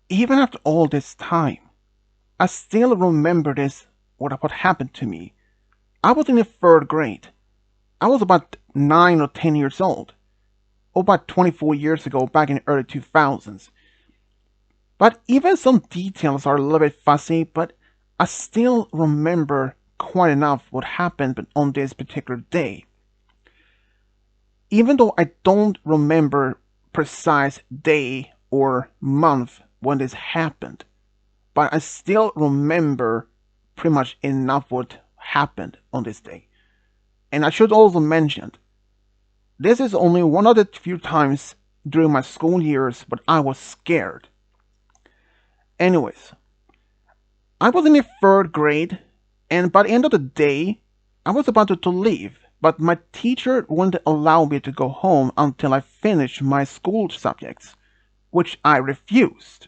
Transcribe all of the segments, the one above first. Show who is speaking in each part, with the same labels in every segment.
Speaker 1: even after all this time, I still remember what happened to me. I was in the third grade. I was about 9 or 10 years old, or about 24 years ago, back in the early 2000s. But even some details are a little bit fuzzy, but I still remember quite enough what happened on this particular day. Even though I don't remember precise day or month when this happened, but I still remember pretty much enough what happened on this day. And I should also mention, this is only one of the few times during my school years but I was scared. Anyways, I was in the third grade, and by the end of the day, I was about to leave, but my teacher wouldn't allow me to go home until I finished my school subjects, which I refused.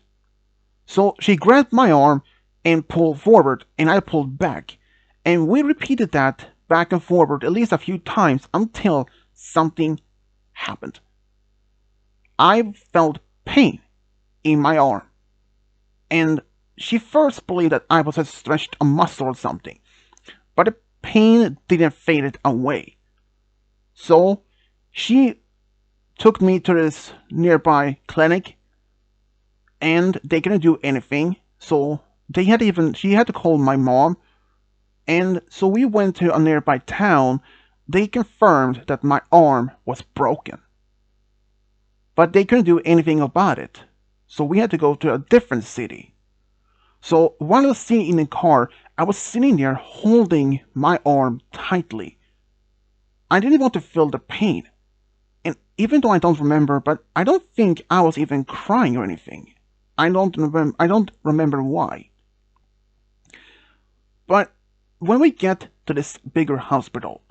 Speaker 1: So she grabbed my arm and pulled forward, and I pulled back, and we repeated that back and forward at least a few times until something happened. I felt pain in my arm, and she first believed that I was a stretched a muscle or something, but the pain didn't fade away. So she took me to this nearby clinic, and they couldn't do anything. So she had to call my mom, and so we went to a nearby town. They confirmed that my arm was broken, but they couldn't do anything about it. So we had to go to a different city. So while I was sitting in the car, I was sitting there holding my arm tightly. I didn't want to feel the pain. And even though I don't remember, but I don't think I was even crying or anything. I don't remember why. But when we get to this bigger hospital,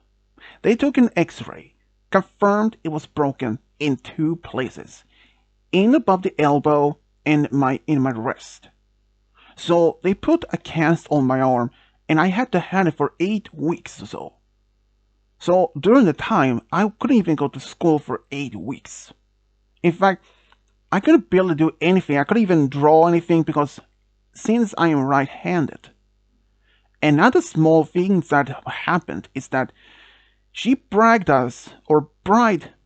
Speaker 1: they took an x-ray, confirmed it was broken in two places, in above the elbow and in my wrist. So they put a cast on my arm, and I had to have it for 8 weeks or so. So during the time, I couldn't even go to school for 8 weeks. In fact, I couldn't barely do anything. I couldn't even draw anything because since I am right-handed. Another small thing that happened is that she bribed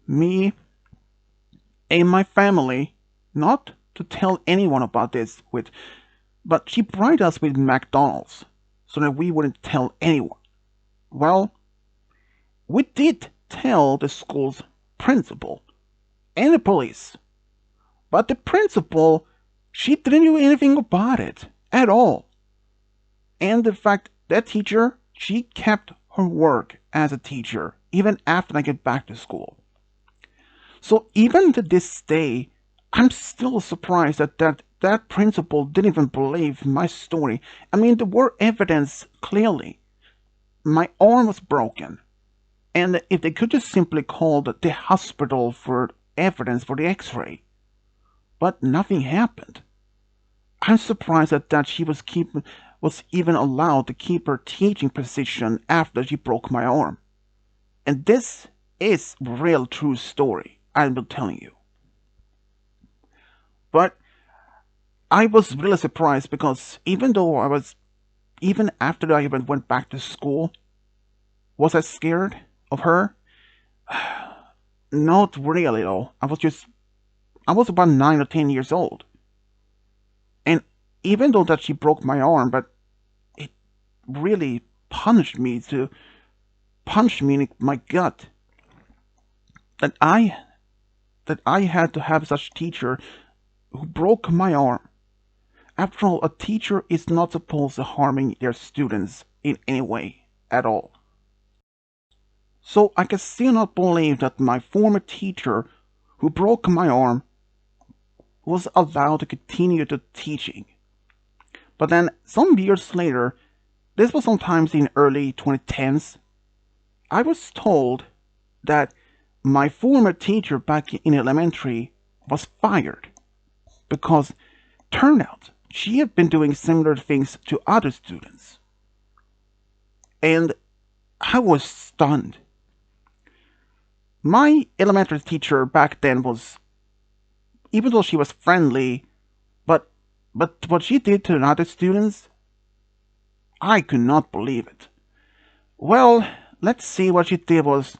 Speaker 1: me and my family not to tell anyone about this but she bribed us with McDonald's so that we wouldn't tell anyone. Well, we did tell the school's principal and the police, but the principal, she didn't do anything about it at all. And in fact, that teacher, she kept her work as a teacher even after I get back to school. So even to this day, I'm still surprised that principal didn't even believe my story. I mean, there were evidence clearly. My arm was broken. And if they could just simply call the hospital for evidence for the x-ray. But nothing happened. I'm surprised that she was even allowed to keep her teaching position after she broke my arm. And this is a real true story I've been telling you. But I was really surprised because even after I even went back to school, was I scared of her? Not really though. I was about 9 or 10 years old. And even though that she broke my arm, but it really punished me in my gut. That I had to have such teacher who broke my arm. After all, a teacher is not supposed to harming their students in any way at all. So I can still not believe that my former teacher who broke my arm was allowed to continue to teaching. But then some years later, this was sometimes in early 2010s, I was told that my former teacher back in elementary was fired because turned out she had been doing similar things to other students. And I was stunned. My elementary teacher back then was, even though she was friendly, but But what she did to the other students, I could not believe it. Well, let's see what she did was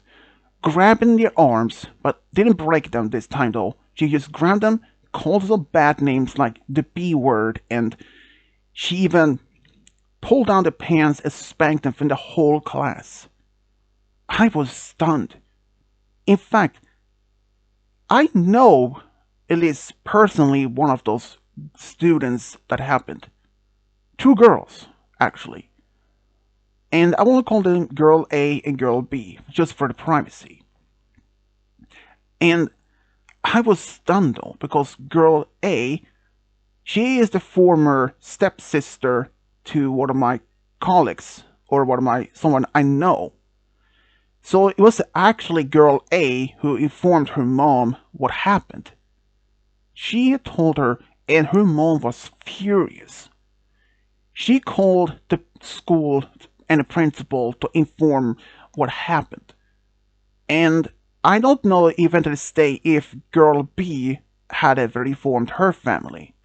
Speaker 1: grabbing their arms, but didn't break them this time though. She just grabbed them, called some bad names like the B word, and she even pulled down their pants and spanked them in the whole class. I was stunned. In fact, I know at least personally one of those students that happened. Two girls, actually. And I want to call them Girl A and Girl B, just for the privacy. And I was stunned though, because Girl A, she is the former stepsister to one of my colleagues, or someone I know. So it was actually Girl A who informed her mom what happened. She told her, and her mom was furious. She called the school and the principal to inform what happened. And I don't know even to this day if Girl B had ever informed her family.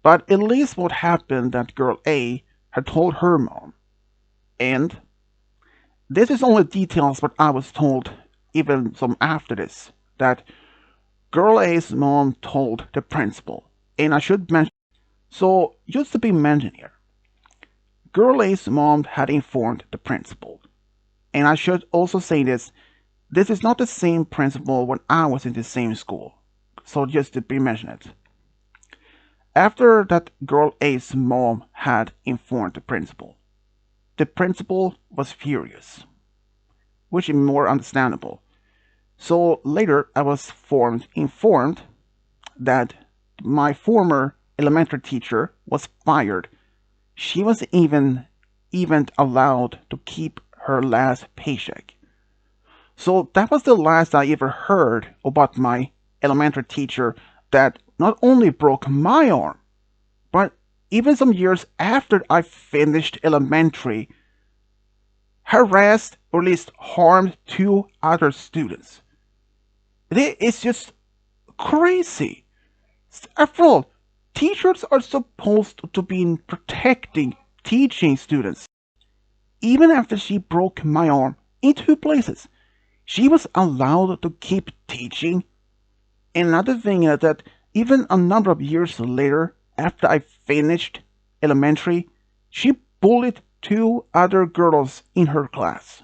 Speaker 1: But at least what happened that Girl A had told her mom. And this is only details what I was told even some after this, that Girl A's mom told the principal. And I should mention, so just to be mentioned here, Girl A's mom had informed the principal. And I should also say this is not the same principal when I was in the same school. So just to be mentioned. After that Girl A's mom had informed the principal was furious, which is more understandable. So later I was informed that my former elementary teacher was fired. She was even allowed to keep her last paycheck. So that was the last I ever heard about my elementary teacher that not only broke my arm, but even some years after I finished elementary, harassed or at least harmed two other students. It's just crazy. After all, teachers are supposed to be protecting, teaching students. Even after she broke my arm in two places, she was allowed to keep teaching. And another thing is that even a number of years later, after I finished elementary, she bullied two other girls in her class.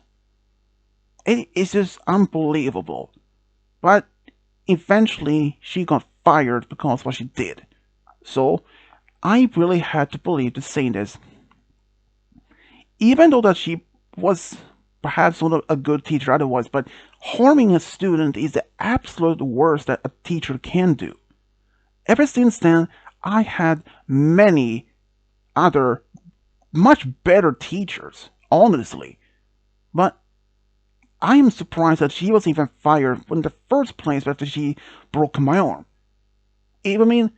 Speaker 1: It is just unbelievable. But eventually, she got fired because of what she did. So, I really had to believe to say this. Even though that she was perhaps not a good teacher otherwise, but harming a student is the absolute worst that a teacher can do. Ever since then, I had many other much better teachers, honestly. But I am surprised that she was even fired in the first place after she broke my arm. I mean,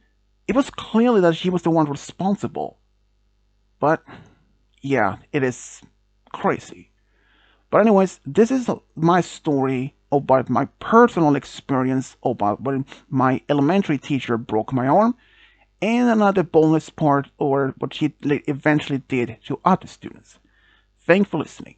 Speaker 1: it was clearly that she was the one responsible. But yeah, it is crazy. But anyways, this is my story about my personal experience about when my elementary teacher broke my arm, and another bonus part or what she eventually did to other students. Thanks for listening.